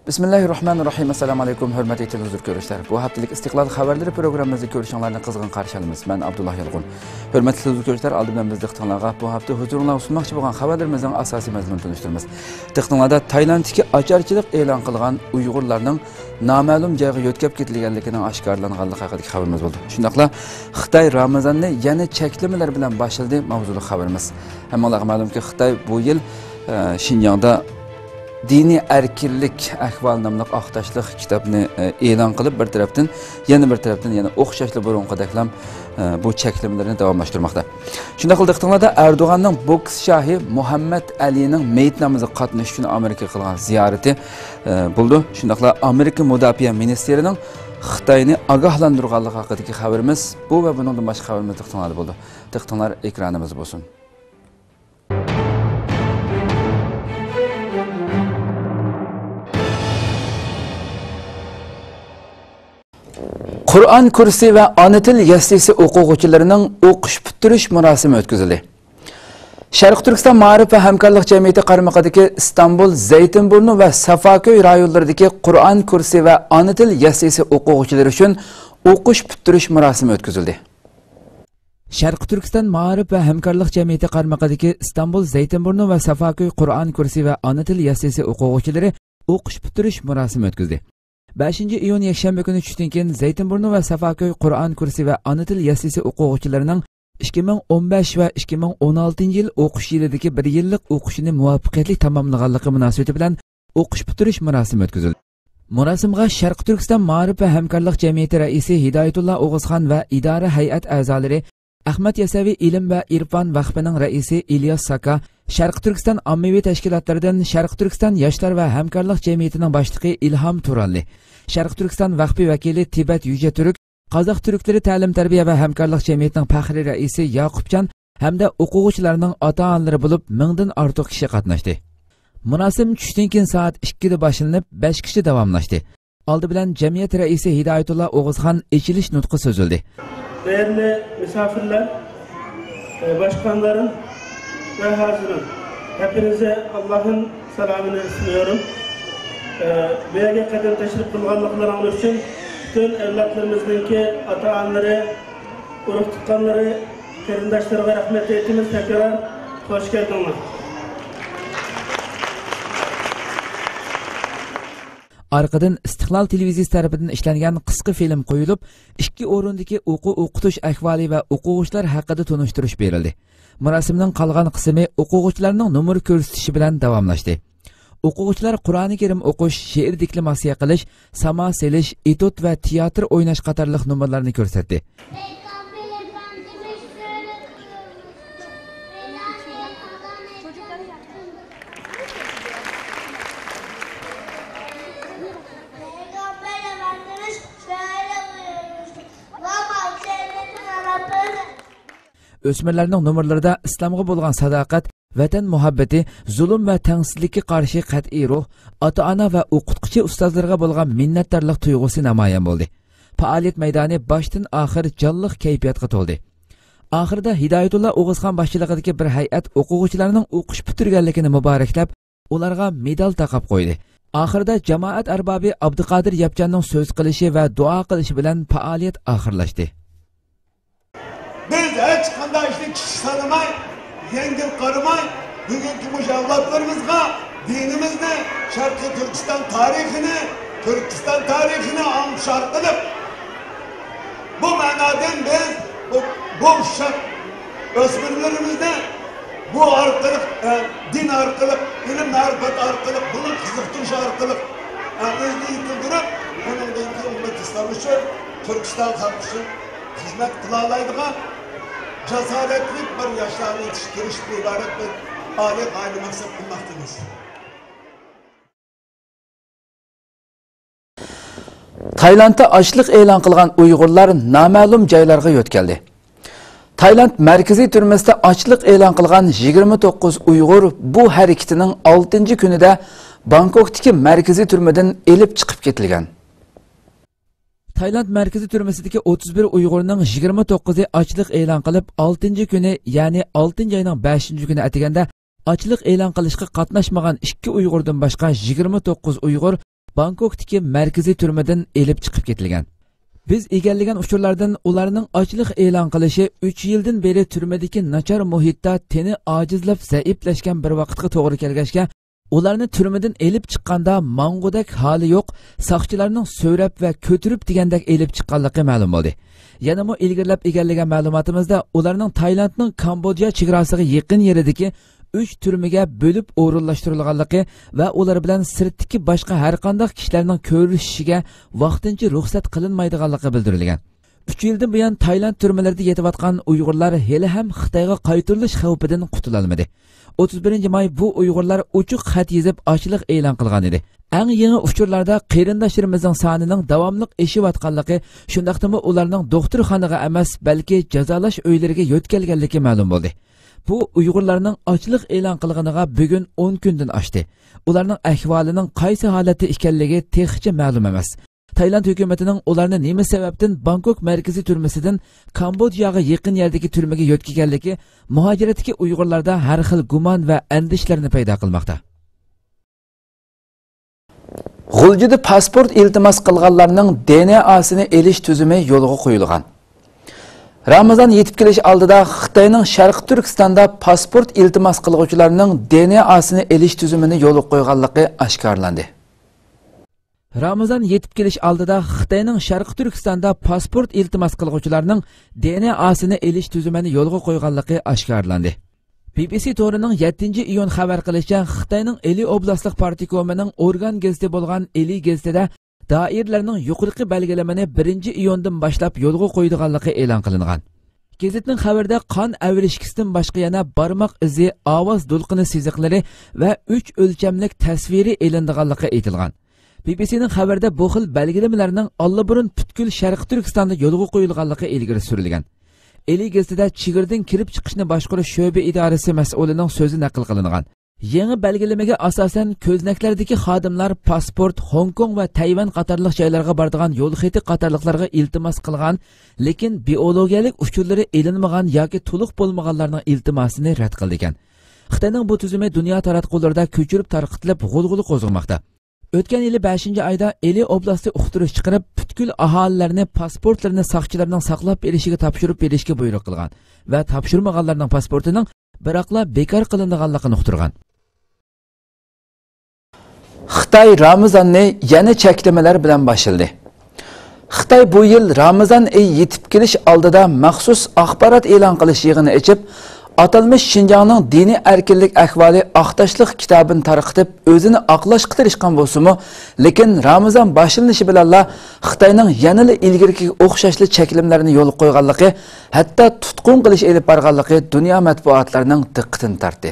Bismillahirrahmanirrahim. Assalamu alaikum, hürmetli televizyon görüşler. Bu haftalık İstiklal Haberleri programımızı görüşenlerine kızgın karşılayımız. Ben Abdullah Yalğun. Hürmetli televizyon görüşler, aldığımdan biz dıqtınlarga bu hafta huzuruna sunmakçı bolan haberlerimizin asasi mazmununu tanıştırmız. Dıqtınlarda Tayland'daki açarçılık e'lon qilgan Uyg'urlarning noma'lum joyga yo'tkab ketilganligining oshkorlanganligi haqidagi xabarimiz bo'ldi. Shundaqla Xitoy Ramazonni yana cheklamalar bilan boshladi mavzuli xabarimiz. Hammalarga ma'lumki, Xitoy bu yil Xinjiangda dini erkinlik ahvol nomli aqtashliq kitobni e'lon qilib, bir tarafdan yana o'xshashli burunqidaklam bu cheklamalarni davomlashtirmoqda. Shunda qildiqlarda Erdo'g'anning boks shohi Muhammad Alining meyit namoziga qatnashish uchun Amerikaga qilgan ziyorati bo'ldi. Shundaqla Amerika mudofaa ministerining Xitoyni ogohlantirganligi haqidagi xabarimiz bu va buningdan boshqa xabarimiz diqqatinglarda bo'ldi. Diqqatinglar ekranimiz bo'lsin. Kur'an kursi ve ana til yaslisi o'quvchilarining o'qish bitirish murosimi o'tkazildi. Sharq Turkiston Ma'rif va hamkorlik jamiyati qaramog'idagi İstanbul, Zaytinburnu va Safaköy rayonlaridagi Kur'an kursi ve ana til yaslisi o'quvchilari uchun o'qish bitirish murosimi o'tkazildi. Sharq Turkiston Ma'rif va hamkorlik jamiyati qaramog'idagi İstanbul, Zaytinburnu va Safaköy Kur'an kursi ve ana til yaslisi o'quvchilari o'qish bitirish murosimi o'tkazdi. 5 iyun yakshanba kuni tushdan keyin Zaytinburnu va Safaköy Qur'on kursi va ana til yaslisi o'quvchilarining 2015 va 2016 yil o'qish yilidagi 1 yillik o'qishini muvaffaqiyatli tamomlaganligi munosabati bilan o'qish bitirish murosimi o'tkazildi. Murosimga Sharq Turkiston Ma'rif va hamkorlik jamiyati raisi Hidoyatullo O'g'izxon va idora hay'at a'zolari, Ahmad Yasaviy ilm va irfon vaqfining raisi Ilyos Saka, Sharq Turkiston ommaviy tashkilotlaridan Sharq Turkiston yoshlar va hamkorlik jamiyatining boshlig'i Ilhom Turanli, Sharq Turkiston vaqfi vakili Tibat Yujaturk, Qozoq turklari ta'lim-tarbiya va hamkorlik jamiyatining faxriy raisi Yaqubjon hamda o'quvchilarning ota-onalari bo'lib 1000 dan ortiq kishi qatnashdi. Murosim tushdan keyin soat 2 da boshlanib 5 kishi davomlashdi. Oldi bilan jamiyat raisi Hidoyatullo O'g'izxon ichilish nutqi so'zildi. Değerli misafirler, başkanlarım ve hazırım. Hepinize Allah'ın selamını sunuyorum. Bu yerge kadar teşrif kılganlıklarınız için bütün evlatlarımızdaki ata-anaları, uruk tutanları, kerindaşlarına rahmet ettiğimiz tekrar hoş geldiniz. Arkadan İstiqlal televiziyasi tarafidan ishlangan qisqa film qo'yilib, 2 o'rindagi o'qitish ahvoli va o'quvchilar haqida tunishtirish berildi. Murosimning qolgan qismi o'quvchilarning nomer ko'rsatishi bilan davomlashdi. O'quvchilar Qur'oni Karim o'qish, she'r deklamatsiya qilish, samo selish, etud va teatr o'ynash qatorliq nomerlarni ko'rsatdi. O'smirlarning nomerlarida islomga bo'lgan sadoqat, vatan muhabbati, zulm va tengsizlikka qarshi qat'iy ruh, ota-ona va o'qituvchi ustozlarga bo'lgan minnatdorlik tuyg'usi namoyon bo'ldi. Faoliyat maydoni boshdan oxir jonliq kayfiyatga to'ldi. Oxirida Hidoyatullo O'g'izxon boshchiligidagi bir hay'at o'quvchilarning o'qish bitirganligini muboraklab, ularga medal taqib qo'ydi. Oxirida jamoat arbobi Abduqodir Yapjonning so'z qilishi va duo qilishi bilan faoliyat oxirlashdi. Biz hiç qanday kişi tanımay, yengil qaramay, bugünkü müşavlatlarımızga dinimizni, Şarkı Türkistan tarixini anışar qilib, bu ma'nodan biz bu şart o'smirlarimizni bu orqali din orqali, ilm ma'rifat orqali, buni qiziqtirish orqali o'zini yetildirib, bundan keyin ummat islom uchun, Turkiston xalqi uchun xizmat qila oladigan cesaretli bir yaşlarını yetiştiriş bir ibaret bir alet aynı maksat bulmaktayız. Taylandda açlık e'lon qilgan Uyg'urlar noma'lum joylarga yo'tkaldi. Tayland markaziy turmasida açlık e'lon qilgan 29 Uyg'ur bu harakatining 6-kunida Bangkokdagi markaziy turmadan elib chiqib ketilgan. Tayland markaziy turmasidagi 31 Uyg'urning 29i ochliq e'lon qilib, 6-kuni, ya'ni 6-oyning 5-kuni atiganda ochliq e'lon qilishga qatnashmagan 2 Uyg'urdan boshqa 29 Uyg'ur Bangkokdagi markaziy turmadan elib chiqib ketilgan. Biz egallagan uchurlardan ularning ochliq e'lon qilishi 3 yildan beri turmadagi nachar muhitda teni ojizlab zaiflashgan bir vaqtga to'g'ri kelgachga ularni turmadan elib chiqqanda mang'udak holi yo'q, soqchilarning so'rab va ko'tirib degandek elib chiqqanligi ma'lum bo'ldi. Yana mu ilgirlab egallagan ma'lumotimizda ularning Tailandning Kambodja chegarasiga yaqin yeridagi 3 turmaga bo'lib o'rinlashtirilganligi va ular bilan sirtdagi boshqa har qanday kishilarning ko'rishishiga vaqtincha ruxsat qilinmaydiganligi bildirilgan. 3 yildan buyon Tailand turmalarida yetayotgan Uyg'urlar hali ham Xitoyga qaytarilish xavfidan qutula olmadi. 31 may bu Uyg'urlar ochiq xat yozib ochliq e'lon qilgan edi. Eng yangi uchurlarda qarindoshlarimizning sonining davomli oshayotganligi, shundaqdimi ularning doktorxonaga emas, balki jazolash uylariga yo'tkalganligi ma'lum bo'ldi. Bu Uyg'urlarning ochliq e'lon qilganiga bugun 10 kundan oshdi. Ularning ahvolining qaysi holatda ekanligi texnicha ma'lum emas. Tailand hukumatining ularni nima sababdan Bangkok markaziy turmasidan Kambodjaga yaqin yerdagi turmaga yo'tkaganligi muhojiratdagi Uyg'urlarda har xil gumon va andishlarni paydo qilmoqda. G'uljida pasport iltimos qilganlarning DNAsini elish tuzumi yo'lga qo'yilgan. Ramazon yetib kelish oldida Xitoyning Sharq Turkistonda pasport iltimos qiluvchilarning DNAsini elish tuzumini yo'lga qo'yganligi oshkorlandi. Ramazon yetib kelish oldida Xitoyning Sharq Turkistonda pasport iltimos qiluvchilarning DNAsini elish tuzumini yo'lga qo'yganligi oshkorlandi. BBC to'rining 7-iyun xabar qilishicha, Xitoyning Eli oblastlik partikomining organ gazeti bo'lgan Eli gazetida doirlarning yuqorqi belgilamani 1-iyundan boshlab yo'lga qo'yilganligi e'lon qilingan. Gazetning xabarida qon avrishkisidan boshqa yana barmoq izi, ovoz to'lqini siziqlari va 3 o'lchamlik tasviri e'lindiganligi aytilgan. BBCning xabarida bu xil belgilamalarning allaburun butkul Sharq Turkistonda yo'lga qo'yilganligi ilgari surilgan. Eli gazetida chegirdan kirib chiqishni boshqarish sho'ba idorasi mas'ulining so'zi naql qilingan. Yangi belgilamaga asosan ko'znaklardagi xodimlar pasport Hong Kong va Tayvan qatorliq joylarga boradigan yo'l xati qatorliqlarga iltimos qilgan, lekin biologiyalik uchurlari elinmagan yoki to'liq bo'lmaganlarning iltimosini rad qilgan. Xitoyning bu tuzumi dunyo taratqularida ko'chirib tarqitilib g'ulg'uli qo'zg'amoqda. O'tgan yili 5-oyda Eli oblasti uqtirish chiqarib, butkul aholilarni pasportlarini soqchilarning saqlab berishiga topshirib berishga buyruq qilgan va topshirmaganlarning pasportining biroqla bekor qilinganligini uqtirgan. Xitoy Ramazonni yana cheklamalar bilan boshladi. Xitoy bu yil Ramazon oyi yetib kelish oldida maxsus axborot e'lon qilish yig'ini ochib, atalmış Şinjanning diniy erkinlik ahvoli aqtashliq kitobini tarqitib, o'zini aqlashga tirishgan bo'lsa-mu, lekin Ramazon boshlanishi bilan Xitoyning yanada ilgirki o'xshashli cheklimlarini yo'l qo'yganligi, hatto tutqun qilish elib borganligi dunyo matbuotlarining diqqatini tortdi.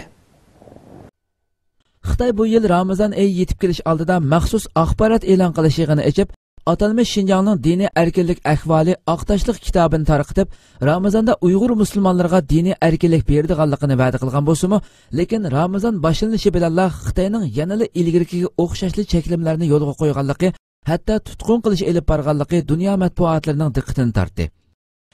Xitoy bu yil Ramazon oyi yetib kelish oldida maxsus axborot e'lon qilish yig'ini ochib, atalmış Şinjanning diniy erkinlik ahvoli aqtashliq kitobini tarqitib, Ramazonda Uyg'ur musulmonlarga diniy erkinlik berdiganligini va'da qilgan bo'lsa-mu, lekin Ramazon boshlanishi bilan Xitoyning yanada ilgirki o'xshashli cheklimlarni yo'lga qo'yganligi, hatto tutqun qilish elib borganligi dunyo matbuotlarining diqqatini tortdi.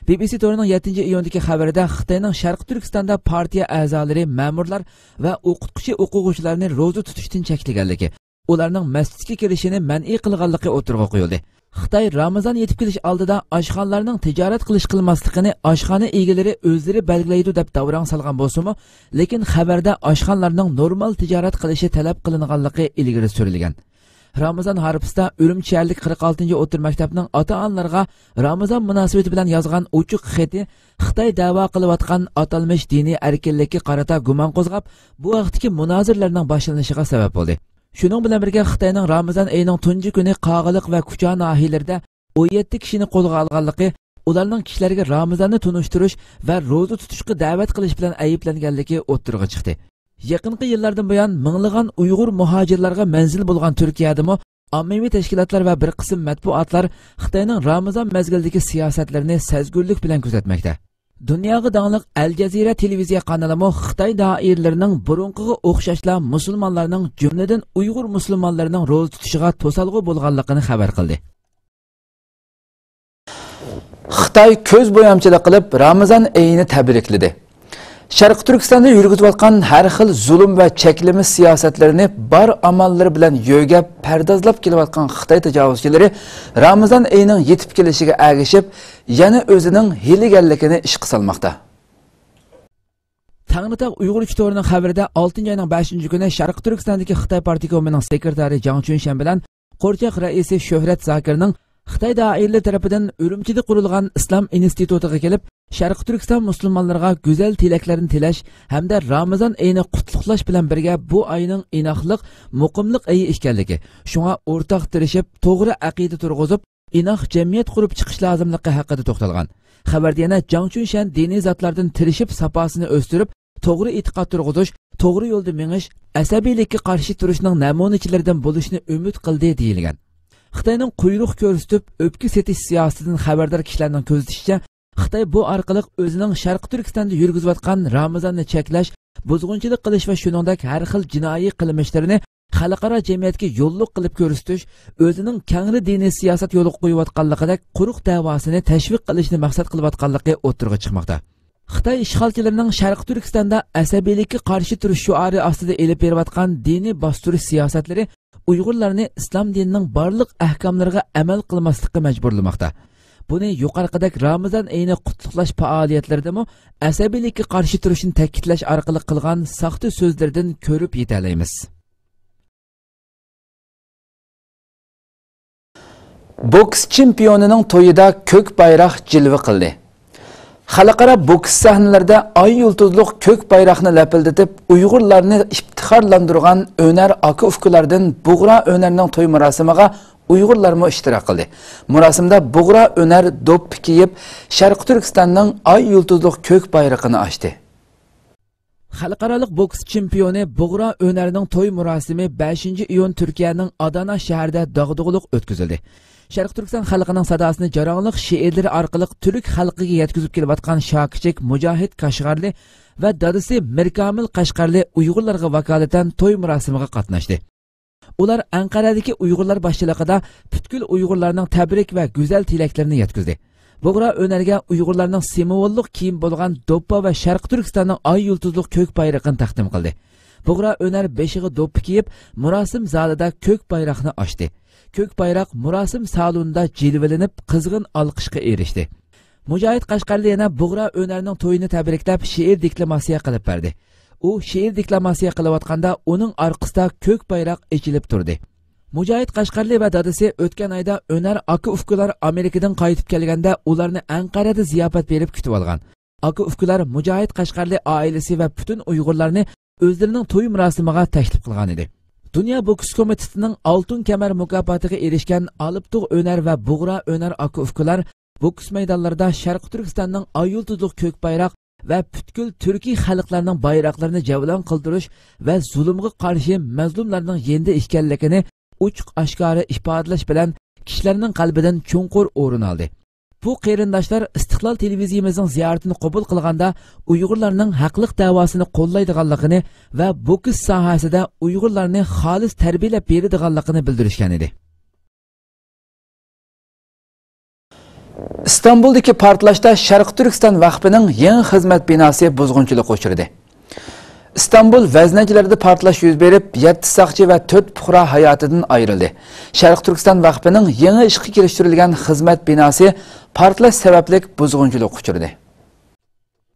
BBC to'rining 7-iyundagi xabarida Xitoyning Sharq Turkistonda partiya a'zolari, ma'murlar va o'quvchilarni ro'za tutishdan cheklaganligi, ularning masjidga kirishini man'iy qilganligi o'tirg'a qo'yildi. Xitoy Ramazon yetib kelish oldida oshxonalarning tijorat qilmasligini oshxona egalari o'zlari belgilaydi deb davrang solgan bo'lsa-mu, lekin xabarda oshxonalarning normal tijorat qilishi talab qilinganligi ilgari surilgan. Ramazon harfisida Urumchilik 46-o'tir maktabning ota-onalarga Ramazon munosabati bilan yozgan ochiq xati Xitoy da'vo qilayotgan atalmış diniy erkinlikka qarata gumon qo'zg'ab, bu vaqtdagi munozirlarning boshlanishiga sabab bo'ldi. Shuning bilan birga Xitoyning Ramazon oyining tunji kuni Qog'iliq va Kucha nahiyalarida 17 kishini qo'lga olganligi, ularning kishilarga Ramazonni tunishtirish va ro'za tutishga da'vat qilish bilan ayblanganligi o'ttirg'a chiqdi. Yaqinqi yillardan buyon minglagan Uyg'ur muhojirlarga manzil bo'lgan Turkiyadami ommaviy tashkilotlar va bir qism matbuotlar Xitoyning Ramazon mezgilidagi siyosatlarini sezgurlik bilan kuzatmoqda. Dunyoga dangliq Al Jazeera televiziya kanalimi Xitoy doiralarining burunqiga o'xshashla musulmonlarning, jumladan Uyg'ur musulmonlarining ro'za tutishiga to'salg'i bo'lganligini xabar qildi. Xitoy ko'z bo'yamchilik qilib Ramazon oyini tabrikladi. Sharq Turkistonda yurgizayotgan har xil zulm va cheklimi siyosatlarini bar amallari bilan yo'gab pardozlab kelayotgan Xitoy tajovuzchilari Ramazon oyining yetib kelishiga ergashib, yana o'zining hiylagarligini ishga solmoqda. Tangritaq Uyg'ur Kitorining xabarida 6-oyning 5-kuni Sharq Turkistondagi Xitoy partikomining sekretari Jang Chunshan bilan Qo'rchaq raisi Shuhrat Zakirning Xitoy doiralari tarafidan Urumchida qurilgan Islom institutiga kelib, Sharq Turkiston musulmonlariga go'zal tilaklarni tilash hamda Ramazon oyini qutlug'lash bilan birga bu oyning inoqlik, muqimlik oyi ekanligi, shunga o'rtaq tirishib, to'g'ri aqida turg'izib, inoq jamiyat qurib chiqish lozimligi haqida to'xtalgan. Xabarda yana Jang Chunshan diniy zotlardan tirishib, sapasini o'stirib, to'g'ri e'tiqod turg'izish, to'g'ri yo'lda menish, asabiylikka qarshi turishning namunachilaridan bo'lishni umid qildi deyilgan. Xitoyning quyruq ko'rsatib, o'pka setish siyosatidan xabardor kishilarning ko'rsatishicha, Xitoy bu orqali o'zining Sharq Turkistonda yurgizayotgan Ramazonni cheklash, buzg'unchilik qilish va shuningdek har xil jinoiy qilmishlarini xalqaro jamiyatga yo'lliq qilib ko'rsatish, o'zining kangri diniy siyosat yo'liga qo'yayotganligidek quruq da'vosini tashviq qilishni maqsad qilayotganligi o'tirg'i chiqmoqda. Xitoy ishg'olchilarining Sharq Turkistonda asabiylikka qarshi turish shuari ostida elib berayotgan diniy bostirish siyosatlari Uyg'urlarni islom dinining barliq ahkomlariga amal qilmaslikka majburlamoqda. Buni yuqorqidek Ramazon oyini qutlug'lash faoliyatlaridami asabiylikka qarshi turishni ta'kidlash orqali qilgan saxta so'zlardan ko'rib yetalaymiz. Boks chempionining to'yida ko'k bayroq jilva qildi. Xalqaro boks sahnalarida ay yulduzliq ko'k bayroqni lapildatib, Uyg'urlarni iftixorlantirgan Öner aka ufkulardan Bug'ra Önerning to'y marosimiga Uyg'urlarmi ishtirok qildi. Marosimda Bug'ra Öner do'ppi kiyib, Sharq Turkistonning ay yulduzliq ko'k bayrog'ini ochdi. Xalqaro boks chempioni Bug'ra Önerning to'y marosimi 5-iyun Turkiyaning Adana shahrida dog'dug'liq o'tkazildi. Sharq Turkiston xalqining sadosini jarongliq she'rlari orqali turk xalqiga yetkazib kelayotgan Shokichik Mujohid Qashqarli va dadasi Mirkamil Qashqarli Uyg'urlarga vakolatan to'y marosimiga qatnashdi. Ular Anqaradagi Uyg'urlar boshchiligida butkul Uyg'urlarning tabrik va go'zal tilaklarini yetkazdi. Bug'ra Önerga Uyg'urlarning simvollik kiyim bo'lgan do'ppa va Sharq Turkistonning ay yulduzliq ko'k bayrog'ini taqdim qildi. Bug'ra Öner beshiga do'ppi kiyib, marosim zalida ko'k bayroqni ochdi. Ko'k bayroq marosim salonida jilvalanib, qizg'in olqishga erishdi. Mujohid Qashqarli yana Bug'ra Önerning to'yini tabriklab, she'r deklamasiya qilib berdi. U she'r deklamasiya qilayotganda uning orqasida ko'k bayroq echilib turdi. Mujohid Qashqarli va dadasi o'tgan oyda Öner aka ufkular Amerikadan qaytib kelganda ularni Anqarada ziyofat berib kutib olgan. Aka ufkular Mujohid Qashqarli oilasi va butun Uyg'urlarni o'zlarining to'y marosimiga taklif qilgan edi. Dünya Boks Komitetining Oltin kamar mukofotiga erishgan Aliptug' Öner va Bug'ra Öner aka ufkular boks maydonlarida Sharq Turkistonning ay yulduzliq ko'k bayroq va butkul turkiy xalqlarning bayroqlarini javlon qildirish va zulmga qarshi mazlumlarning yendi ekanligini ochiq oshkora ifodalash bilan kishilarning qalbidan cho'nqur o'rin oldi. Bu qarindoshlar Istiqlol televiziyamizning ziyoratini qabul qilganda Uyg'urlarning haqliq da'vosini qo'llaydiganligini va boks sohasida Uyg'urlarni xolis tarbiyalab beradiganligini bildirishgan edi. İstanbuldagi portlashda Sharq Turkiston vaqfining yangi xizmat binosi buzg'unchilikka uchradi. İstanbul vaznachilarida portlash yuz berib, 7 saqchi va 4 fuqaro hayotidan ayrildi. Sharq Turkiston vaqfining yangi ishga kirishtirilgan xizmat binosi portlash sababli buzg'unchilikka uchradi.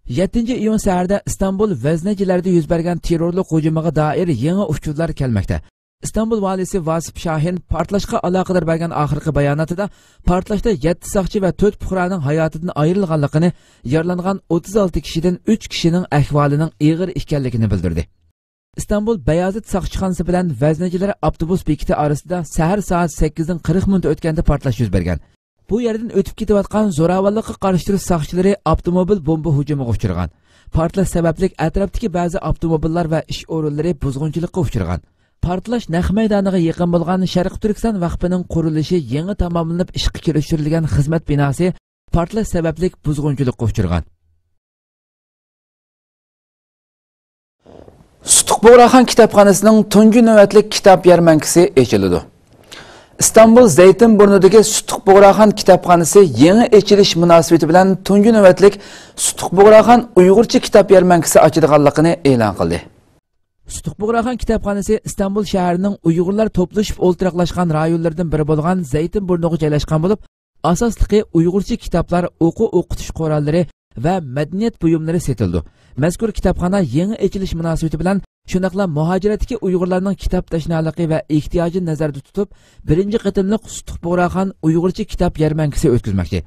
7-iyun saharda İstanbul vaznachilarida yuz bergan terrorlik hujumiga doir yangi uchurlar kelmoqda. İstanbul valisi Vasif Shahin portlashga aloqador bo'lgan oxirgi bayonotida portlashda 7 saqchi va 4 fuqaroning hayotidan ayrilganligini, yaralangan 36 kishidan 3 kishining ahvolining og'ir ekanligini bildirdi. İstanbul Bayazit saqchixonasi bilan vaznachilar avtobus bekiti orasida sahar soat 8dan 40 minut o'tganda portlash yuz bergan. Bu yerdan o'tib ketayotgan zo'ravonlikqa qarshi turish saqchilari avtomobil bomba hujumiga uchragan. Portlash sababli atrofdagi ba'zi avtomobillar va ish o'rinlari buzg'unchilikka uchragan. Portlash naq maydoniga yaqin bo'lgan Sharq Turkiston vaqfining qurilishi yangi tamomlanib ishga kirishtirilgan xizmat binosi portlash sababli buzg'unchilikka uchragan. Sutuq Bo'raxon kitobxonasining tungi navbatlik kitob yarmankasi ochildi. İstanbul Zeytinburnu'daki Sutuq Buğraxan kitapxanası yeni açılış münasebeti bilan tunji navbatlik Sutuq Buğraxan Uyg'urcha kitap yarmankasi ochilganligini e'lon qildi. Sutuq Buğraxan kitapxanası İstanbul shahrining Uyg'urlar to'plashib o'ltiraqlashgan rayonlaridan biri bo'lgan Zeytinburnuga joylashgan bo'lib, asosligi Uyg'urcha kitaplar, o'qitish qurollari va madaniyat buyumlari setildi. Mazkur kitapxona yeni açılış münasebeti bilan shunaqla muhojiratdagi Uyg'urlarning kitob tashnaligi va ehtiyojini nazarda tutib, birinchi qatimliq Sutuq Buğraxan Uyg'urcha kitap yarmankasi o'tkazmoqchi.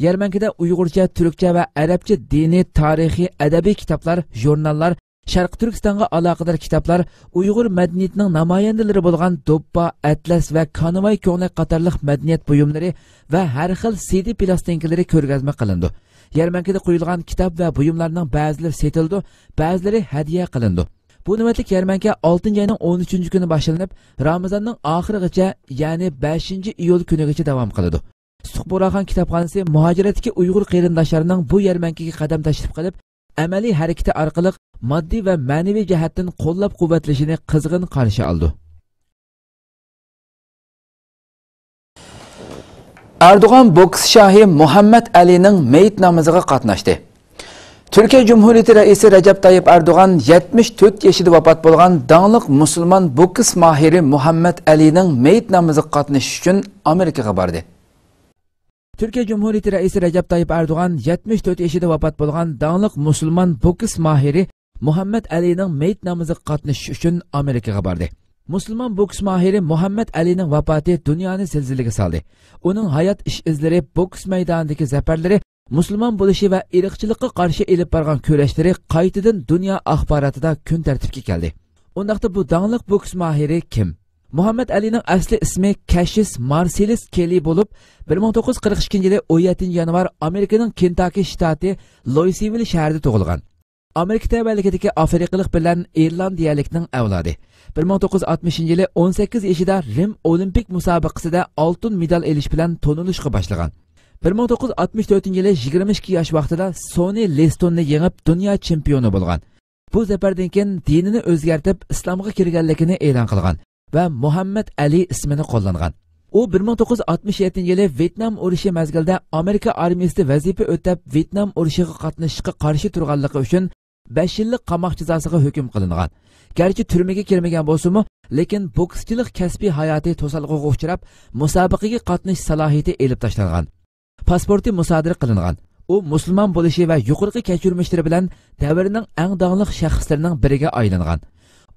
Yarmankada Uyg'urcha, turkcha va arabcha diniy, tarixiy, adabiy kitaplar, jurnallar, Sharq Turkistonga aloqador kitaplar, Uyg'ur madaniyatining namoyandalari bo'lgan do'ppa, atlas va konvoy ko'ngli qatorliq madaniyat buyumlari va har xil CD plastinkalari ko'rgazma qilindi. Yarmankada qo'yilgan kitob va buyumlarning ba'zilari setildi, ba'zilari hadya qilindi. Bu navbatlik yarmanka 6-oyning 13-kuni boshlanib, Ramazonning oxirigacha, ya'ni 5-iyul kunigacha davom qiladi. Sutuq Buğraxan kitapxonasi muhojiratdagi Uyg'ur qarindoshlarining bu yarmankaga qadam tashrif qilib, amaliy harakati orqali moddiy va ma'naviy jihatdan qo'llab-quvvatlashini qizg'in qarshi oldi. Erdo'g'an boks shohi Muhammad Alining meyit namoziga qatnashdi. Türkiye Cumhuriyeti Reisi Recep Tayyip Erdoğan 74 yaşında vafot bo'lgan dаңlıq musulmon boks mahiri Muhammad Alining meyit namoziga qatnashish uchun Amerikaga bordi. Türkiye Cumhuriyeti Reisi Recep Tayyip Erdoğan 74 yaşında vafot bo'lgan dаңlıq musulmon boks mahiri Muhammad Alining meyit namoziga qatnashish uchun Amerikaga bordi. Musulmon boks mahiri Muhammad Alining vafoti dunyoni zilzilaga soldi. Uning hayot ish izlari, boks maydonidagi zafarlari, musulmon bo'lishi va irqchilikqa qarshi elib borgan kurashlari qaytadan dunyo axborotida kun tartibga keldi. Undaqda bu dаңlıq boks mahiri kim? Muhammad Alining asli ismi Cassius Marcellus Kelly bo'lib, 1942-yili 17 yanvar Amerikaning Kentucky shtati Louisville shahrida tug'ilgan. Amerika tavallikidagi afrikalik bilan irlandiyalikning avlodi. 1960-yili 18 yoshida Rim olimpik musobaqasida oltin medal elish bilan tonilishga boshlagan. 1964-yili 22 yosh vaqtida Sonny Listonni yengib dunyo chempioni bo'lgan. Bu zafardan keyin dinini o'zgartirib islomga kirganligini e'lon qilgan va Muhammad Ali ismini qo'llangan. U 1967-yili Vyetnam urushi mazgilida Amerika armiyasida vazifa o'tab Vyetnam urushiga qatnashishga qarshi turganligi uchun 5 yillik qamoq jazosiga hukm qilingan. Garchi turmaga kirmagan bo'lsa-mu, lekin bokschilik kasbiy hayoti to'salg'iga uchrab, musobaqaga qatnashish salohiyati elib tashlangan. Pasporti musodara qilingan. U musulmon bo'lishi va yuqorqi kechirmishlari bilan davrining eng dаңlıq shaxslarining biriga aylangan.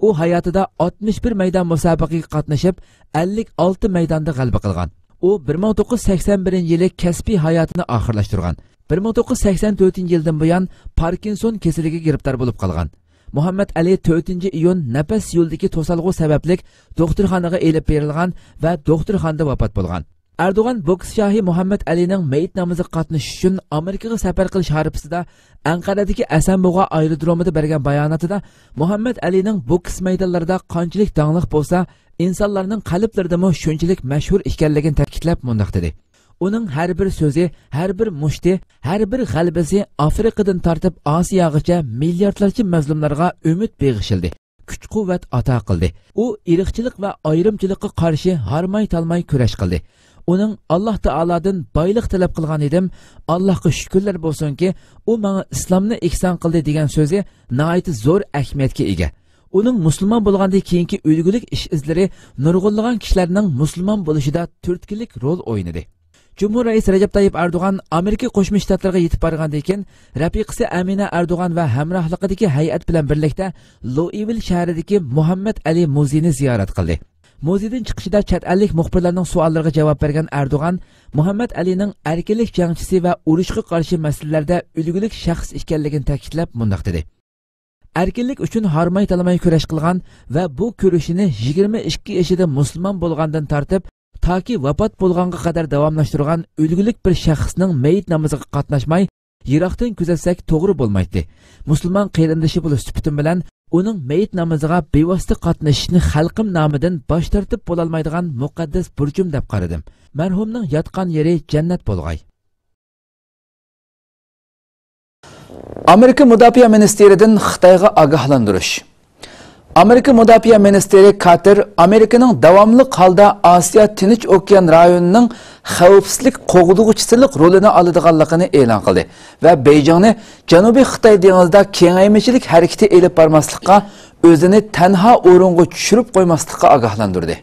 U hayotida 61 maydon musobaqaga qatnashib, 56 maydonda g'alaba qilgan. U 1981-yili kasbiy hayotini oxirlashtirgan. 1984-yildan buyon Parkinson kasaliga giribtor bo'lib qolgan. Muhammad Ali 4-iyun nafas yo'lidagi to'salg'u sababli doktorxonaga elib berilgan va doktorxonada vafot bo'lgan. Erdo'g'an boks shohi Muhammad Alining meyit namoziga qatnashish uchun Amerikaga safar qilish harifasida Anqaradagi Asanbug'a aerodromida bergan bayonotida Muhammad Alining boks maydonlarida qanchalik dаңlıq bo'lsa, insonlarning qalblaridami shunchalik mashhur ekanligini ta'kidlab mundaq dedi. Uning har bir so'zi, har bir mushti, har bir g'alabasi Afrikadan tortib Osiyogacha milliardlarcha mazlumlarga umid beg'ishildi. Kuch-quvvat ato qildi. U irqchilik va ayrimchilikqa qarshi harmay-talmay kurash qildi. Uning Alloh taoladan boylik talab qilgan edim. Allohga shukrlar bo'lsinki, u menga islomni ihson qildi degan so'zi nihoyat zo'r ahamiyatga ega. Uning musulmon bo'lgandan keyingi ulgulik ish izlari nurg'unlagan kishilarning musulmon bo'lishida turtkilik rol o'ynadi. Cumhur Reis Recep Tayyip Erdoğan Amerika Qo'shma Shtatlarga yetib borgandan keyin rafiqasi Amina Erdo'g'an va hamrohligidagi hay'at bilan birlikda Louisville shahridagi Muhammad Ali muzeyini ziyorat qildi. Muzeydan chiqishida chet ellik muxbirlarning savollariga javob bergan Erdo'g'an Muhammad Alining erkinlik jangchisi va urushga qarshi masalalarda ulgulik shaxs ekanligini ta'kidlab mundaq dedi. Erkinlik uchun harmay-talmay kurash qilgan va bu kurashini 22 yoshida musulmon bo'lgandan tortib toki vafot bo'lganga qadar davomlashtirgan ulgulik bir shaxsning meyit namoziga qatnashmay yiroqdan kuzatsak to'g'ri bo'lmaydi. Musulmon qarindoshi bo'lish sifatim bilan uning meyit namoziga bevosita qatnashishni xalqim nomidan bosh tortib bo'lolmaydigan muqaddas burchim deb qaradim. Marhumning yotgan yeri jannat bo'lg'ay. Amerika Mudofaa ministeridan Xitoyga ogohlantirish. Amerika Mudofaa ministri Carter Amerikaning davomli holda Osiyo Tinch okean rayonining xavfsizlik qo'g'dug'ichilik rolini oladiganligini e'lon qildi va Beijingni Janubiy Xitoy dengizida kengaymichilik harakati elib bormaslikka, o'zini tanha o'ringa tushirib qo'ymaslikka ogohlantirdi.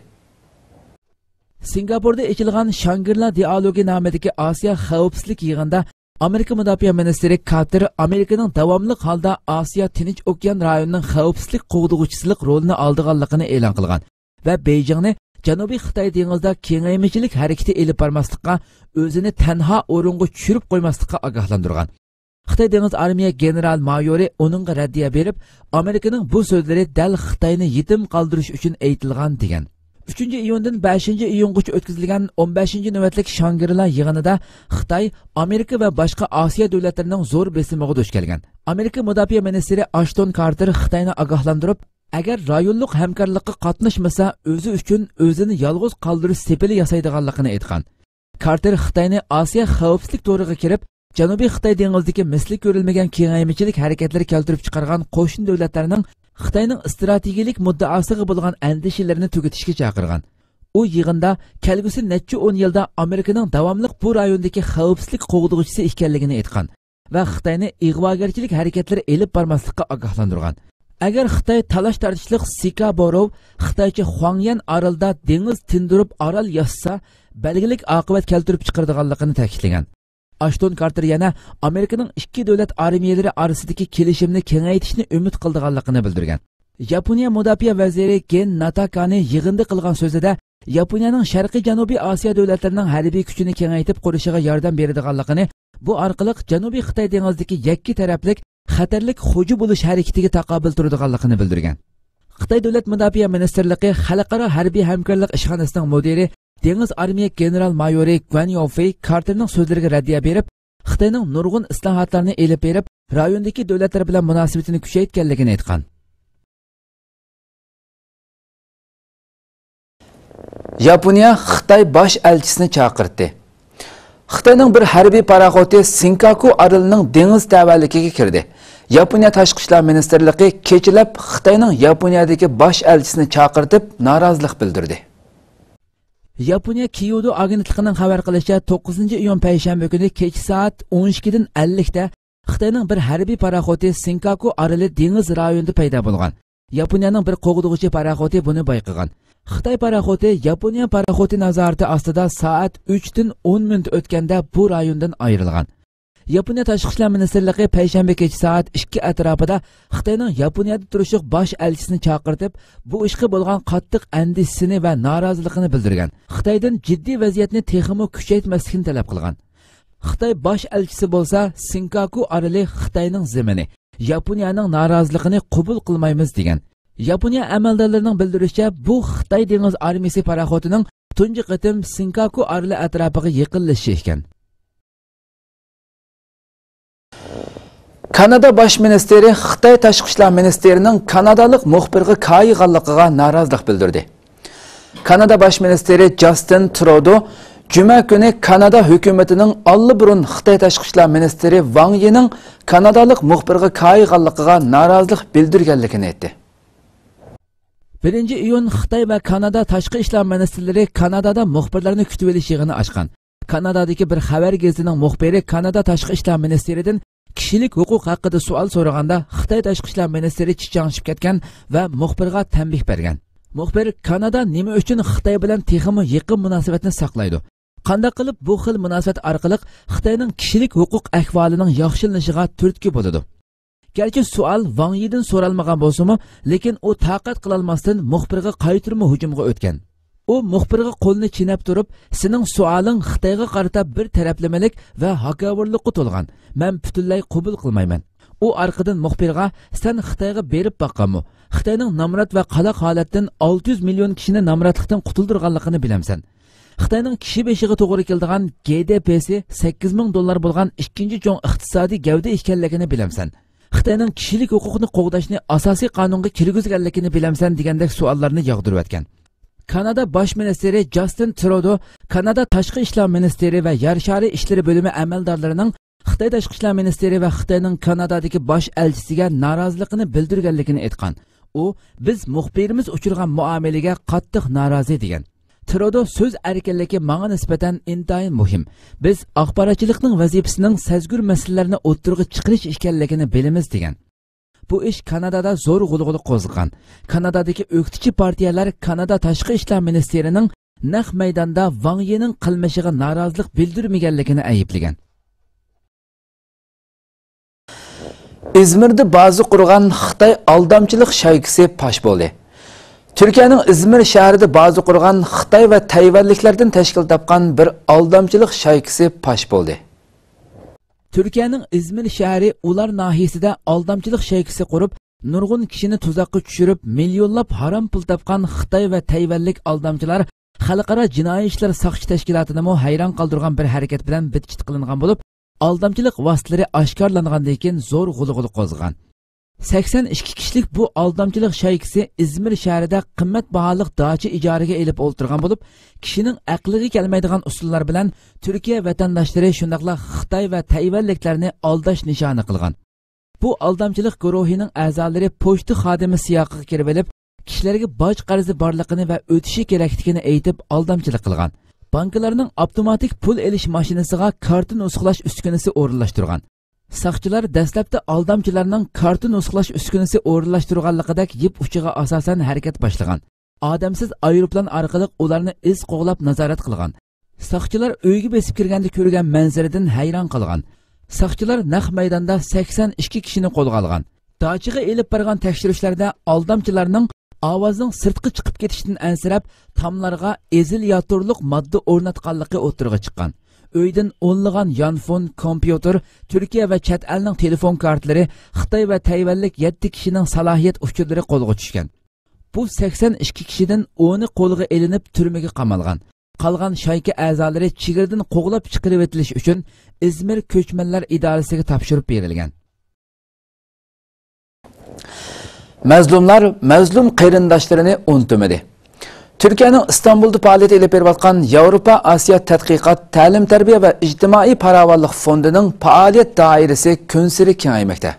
Singapurda ochilgan Shangri-La dialogi nomidagi Osiyo xavfsizlik yig'inida Amerika Mudofaa ministri Carter Amerikaning davomli holda Osiyo Tinch okean rayonining xavfsizlik qo'g'dug'ichilik rolini oldiganligini e'lon qilgan va Beijingni Janubiy Xitoy dengizida kengaymichilik harakati elib bormaslikka, o'zini tanha o'ringa tushirib qo'ymaslikka ogohlantirgan. Xitoy dengiz armiya general-mayori uningga raddiya berib, Amerikaning bu so'zlari dal Xitoyni yetim qoldirish uchun aytilgan degan. 3 iyundan 5 iyungacha o'tkazilgan 15 navbatlik Shangri-La yig'inida Xitoy, Amerika va boshqa Osiyo davlatlarining zo'r besimiga duch kelgan. Amerika mudofaa ministri Ashton Carter Xitoyni ogohlantirib, agar rayonlik hamkorlikka qatnashmasa, o'zi uchun o'zini yolg'iz qoldirish sepili yasaydiganligini aytgan. Carter Xitoyni Osiyo xavfsizlik to'riga kirib, Janubiy Xitoy dengizidagi misli ko'rilmagan kengaymichilik harakatlari keltirib chiqargan qo'shni davlatlarning Xitoyning strategik muddaosiga bo'lgan andishalarini tugatishga chaqirgan. U yig'inda kelgusi necha 10 yilda Amerikaning davomli bu rayondagi xavfsizlik qo'g'dug'ichisi ekanligini aytgan va Xitoyni ig'vogarchilik harakatlari elib bormaslikka ogohlantirgan. Agar Xitoy talash tartishlik Sika Borov Xitoycha Huangyan orolida dengiz tindirib orol yassa, belgilik oqibat keltirib chiqaradiganligini ta'kidlagan. Ashton Carter yana Amerikaning ikki davlat armiyalari orasidagi kelishimni kengaytirishni umid qildiganligini bildirgan. Yaponiya mudofaa vaziri Gen Natakani yig'inda qilgan so'zida Yaponiyaning Sharqiy Janubiy Osiyo davlatlarining harbiy kuchini kengaytirib qo'rishiga yordam beradiganligini, bu orqali Janubiy Xitoy dengizidagi yakki taraflik xatarlik xuju bo'lish harakatiga taqobil turadiganligini bildirgan. Xitoy davlat mudofaa ministrligi xalqaro harbiy hamkorlik ishxonasining mudiri Dengiz armiya general-mayori Guan Yofei Carterning so'zlariga raddiya berib, Xitoyning nurg'un islohotlarni elib berib, rayondagi davlatlar bilan munosabatini kuchaytirganligini aytgan. Yaponiya Xitoy bosh elchisini chaqirdi. Xitoyning bir harbiy paraxoti Senkaku orolining dengiz tavalligiga kirdi. Yaponiya tashqi ishlar ministrligi kechilab Xitoyning Yaponiyadagi bosh elchisini chaqirib, norozilik bildirdi. Yaponiya Kyoto agentligining xabar qilishicha 9 iyun payshanba kuni kech soat 12 dan 50 da Xitoyning bir harbiy paraxoti Senkaku oroli dengiz rayonida paydo bo'lgan. Yaponiyaning bir qo'g'dug'ichi paraxoti buni bayqagan. Xitoy paraxoti Yaponiya paraxoti nazorati ostida soat 3 dan 10 minut o'tganda bu rayondan ayrilgan. Yaponiya tashqi ishlar ministrligi payshanba kech soat 2 atrofida Xitoyning Yaponiyada turishliq bosh elchisini chaqirib, bu ishga bo'lgan qattiq andisini va noroziligini bildirgan. Xitoydan jiddiy vaziyatni texmo kuchaytirmaslikni talab qilgan. Xitoy bosh elchisi bo'lsa, Senkaku oroli Xitoyning zimini, Yaponiyaning noroziligini qabul qilmaymiz degan. Yaponiya amaldorlarining bildirishicha, bu Xitoy dengiz armiyasi paraxotining tunji qatim Senkaku oroli atrofiga yaqinlashishi ekan. Kanada bosh ministri Xitoy tashqi ishlar ministerining kanadalik muxbirga qayig'anligiga norozilik bildirdi. Kanada bosh ministri Justin Trudeau juma kuni Kanada hukumatining allburun Xitoy tashqi ishlar ministri Wang Yining kanadalik muxbirga qayig'anligiga norozilik bildirganligini aytdi. 1 iyun Xitoy va Kanada tashqi ishlar ministrlari Kanadada muxbirlarni kutib olish yig'ini ochgan. Kanadadagi bir xabar gazetining muxbiri Kanada tashqi ishlar ministeridan kishilik huquq haqida savol so'raganda Xitoy tashqi ishlar ministri chichangishib ketgan va muxbirga tanbih bergan. Muxbir Kanada nima uchun Xitoy bilan texmo yaqin munosabatni saqlaydi? Qanday qilib bu xil munosabat orqali Xitoyning kishilik huquq ahvolining yaxshilanishiga turtki bo'ladi? Gerçi savol Wang Yidan so'ralmagan bo'lsa-mu, lekin u taqat qila olmasdan muxbirga qaytirma hujumga o'tgan. U muxbirga qo'lni chinab turib, "Sening savoling Xitoyga qarata bir taraflamalik va haqoratlikqa to'lgan. Men butunlay qabul qilmayman." U orqadan muxbirga, "Sen Xitoyga berib boqqanmi? Xitoyning namrat va qaloq holatdan 600 million kishini namratlikdan qutuldirganligini bilamsan. Xitoyning kishi beshiga to'g'ri keladigan GDP'si $8000 bo'lgan ikkinchi cho'ng iqtisodiy gavda ekanligini bilamsan. Xitoyning kishilik huquqini qo'g'dashni asosiy qonunga kirgizganligini bilamsan" degandek savollarni yog'dirib o'tgan. Kanada bosh ministri Justin Trudeau, Kanada tashqi ishlar ministri va yer shari ishlari bo'limi amaldorlarining Xitoy tashqi ishlar ministri va Xitoyning Kanadadagi bosh elchisiga noroziligini bildirganligini aytgan. U biz muxbirimiz uchirgan muomalaga qattiq norozi degan. Trudo so'z erkinligi menga nisbatan intayin muhim. Biz axborotchilikning vazifasining sezgur masalalarni o'ttirg'i chiqarish ekanligini bilamiz degan. Bu ish Kanadada zo'r g'ulg'uli qo'zg'agan. Kanadadagi o'qituvchi partiyalar Kanada tashqi ishlar ministerining naq maydonda Wang Yining qilmishiga norozilik bildirmaganligini ayiblagan. İzmir'de bazı qurgan Xitoy aldamchilik shaykisi pash bo'ldi. Türkiye'nin İzmir şehrinde bazı qurgan Xitoy ve Tayvanliklerden teşkil topgan bir aldamchilik shaykisi pash bo'ldi. Türkiye'nin İzmir şehri ular nahiyesinde aldamchilik shaykisi qurup, nurg'un kishini tuzakka tushirib, milyonlab haram pul topgan Xitoy ve Tayvanlik aldamchilar xalqaro jinoiy ishlar soqchi tashkilotini mo hayron qoldirgan bir harakat bilan bitchit qilingan bo'lib, aldamchilik vositalari oshkorlangandan keyin zo'r g'ulg'uli qo'zg'agan. 82 kishilik bu aldamchilik shaykisi İzmir shahrida qimmatbaholik dachi ijaraga elib o'ltirgan bo'lib, kishining aqliga kelmaydigan usullar bilan Turkiya vatandoshlari shundaqla Xitoy va Tayvanliklarni aldash nishoni qilgan. Bu aldamchilik guruhining a'zolari pochta xodimi siyoqiga kirib olib, kishilarga boj qarzi borligini va o'tishi kerakligini aytib aldamchilik qilgan. Bankalarning avtomatik pul elish mashinasiga karta nusxalash uskunasi o'rinlashtirgan. Saqchilar dastlabda aldamchilarning karta nusxalash uskunasi o'rinlashtirganligidek yip uchiga asosan harakat boshlagan. Odamsiz aeroplan orqali ularni iz qo'g'lab nazorat qilgan. Saqchilar uyga besib kirganda ko'rgan manzaradan hayron qolgan. Saqchilar naq maydonda 82 kishini qo'lga olgan. Dachiga elib borgan tekshirishlarda aldamchilarning ovozning sirtqi chiqib ketishidan ansirab, tamlarga ezil yoturliq modda o'rnatganligi o'tirg'i chiqqan. Uydan o'nlagan yonfon, kompyuter, Turkiya va chet elning telefon kartalari, Xitoy va Tayvanlik 7 kishining salohiyat uchurlari qo'lga tushgan. Bu 82 kishidan 10i qo'lga elinib turmaga qamalgan. Qolgan shayka a'zolari chigirdan qo'g'lab chiqarib etilish uchun İzmir ko'chmanlar idorasiga topshirib berilgan. Mazlumlar mazlum qarindoshlarını unutmadi. Türkiye'nin İstanbul'da faaliyet elib berayotgan Yevropa Asiya Tadqiqot, Ta'lim Tarbiya ve İctimai Paravallık Fondu'nun faaliyet dairesi künsiri kengaymoqda.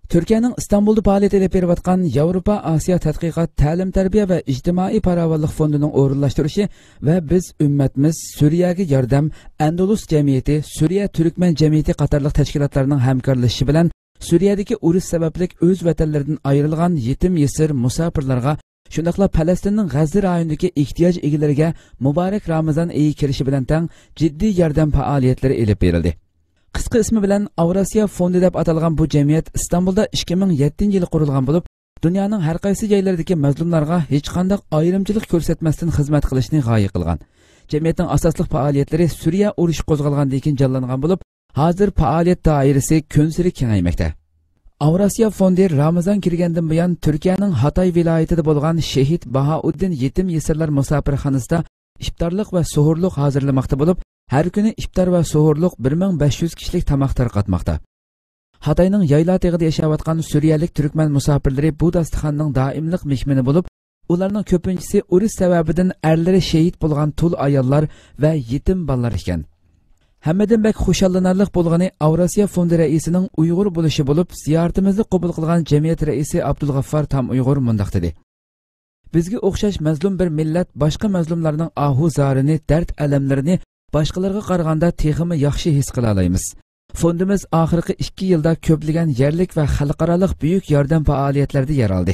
Türkiye'nin İstanbul'da faaliyet elib berayotgan Yevropa Asiya Tadqiqot, Ta'lim Tarbiya ve İctimai Paravallık Fondu'nun o'rinlashtirishi ve biz ümmetimiz Suriye'ga yordam, Andalus Cemiyeti, Suriye Türkmen Cemiyeti qatorliq tashkilotlarning hamkorlashishi bilan Suriye'deki urush sababli o'z vatanlaridan ayrilgan yetim yesir musafirlarga, shundaqla Falastinning G'azza rayonidagi ehtiyoj egalariga Muborak Ramazon oyi kirishi bilan tang jiddiy yordam faoliyatlari elib berildi. Qisqa ismi bilan Avrasiya Fondi deb atalgan bu jamiyat İstanbulda 2007-yili qurilgan bo'lib, dunyoning har qaysi joylaridagi mazlumlarga hech qanday ayrimchilik ko'rsatmasdan xizmat qilishni g'oya qilgan. Jamiyatning asosli faoliyatlari Suriya urushi qo'zg'algandan keyin jonlangan bo'lib, hozir faoliyat doirasi kunsiri kengaymoqda. Avrasiya Fondi Ramazon kirgandan buyon Turkiyaning Hatay viloyatida bo'lgan Shahid Bahauddin yetim yesirlar musofirxonasida iftorlik va suhurlik hozirlamoqda bo'lib, har kuni iftor va suhurlik 1500 kishilik tomoq tarqatmoqda. Hatayning yaylatig'ida yashayotgan suriyalik turkman musofirlari bu dasturxonning doimlik mehmoni bo'lib, ularning ko'pinchisi urush sababidan erlari shahid bo'lgan tul ayollar va yetim bolalar ekan. Hammadan bek xushallanarlik bo'lgani Avrasiya Fondi raisining Uyg'ur bo'lishi bo'lib, ziyoratimizni qabul qilgan jamiyat raisi Abdulg'affar Tam Uyg'ur mundaq dedi. Bizga o'xshash mazlum bir millat boshqa mazlumlarning ahu zarini, dard alamlarini boshqalarga qaraganda texmi yaxshi his qila olamiz. Fondimiz oxirgi 2 yilda ko'plagan yerlik va xalqaroliq buyuk yordam faoliyatlarida yer oldi.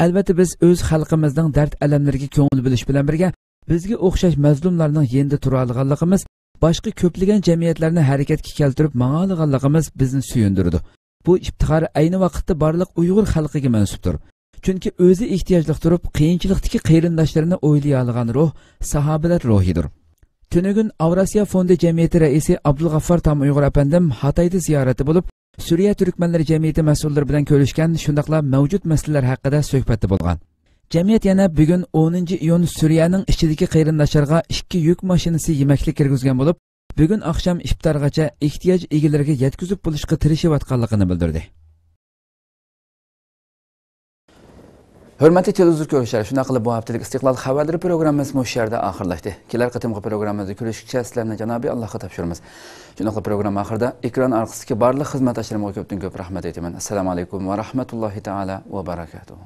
Albatta biz o'z xalqimizning dard alamlariga ko'ngil bo'lish bilan birga, bizga o'xshash mazlumlarning yendi tura olganligimiz, boshqa ko'plagan jamiyatlarni harakatga keltirib ma'olganligimiz bizni suyundirdi. Bu iftixor ayni vaqtda barliq Uyg'ur xalqiga mansubdir. Chunki o'zi ehtiyojli turib, qiyinchilikdagi qarindoshlarini o'ylay olgan ruh sahobalar ruhidir. Tunugun Avrasiya Fondi jamiyati raisi Abdulg'affar Tam Uyg'ur apandim Hatayda ziyorati bo'lib, Suriya Turkmanlar jamiyati mas'ullari bilan ko'rishgan, shundaqla mavjud masalalar haqida suhbatda bo'lgan. Jamiyat yana bugun 10-iyun Suriyaning ichidagi qarindoshlarga 2 yuk mashinasi yemaklik kirgizgan bo'lib, bugun oqsham iftorgacha ehtiyoj egalariga yetkazib bo'lishga tirishayotganligini bildirdi. Hürmetli televizyon görüşleri, şuna qilib bu haftalik İstiqlal xabarlari programmamiz bu yerda oxirlashdi. Kelar qatimqi programmamizda ko'rishguncha sizlarni Janobiy Allohga topshiramiz. Shunday program oxirida ekran orqasidagi barliq xizmatdoshlarimga ko'pdan ko'p rahmat aytaman. Assalomu alaykum va rahmatullohi taala va barakatuh.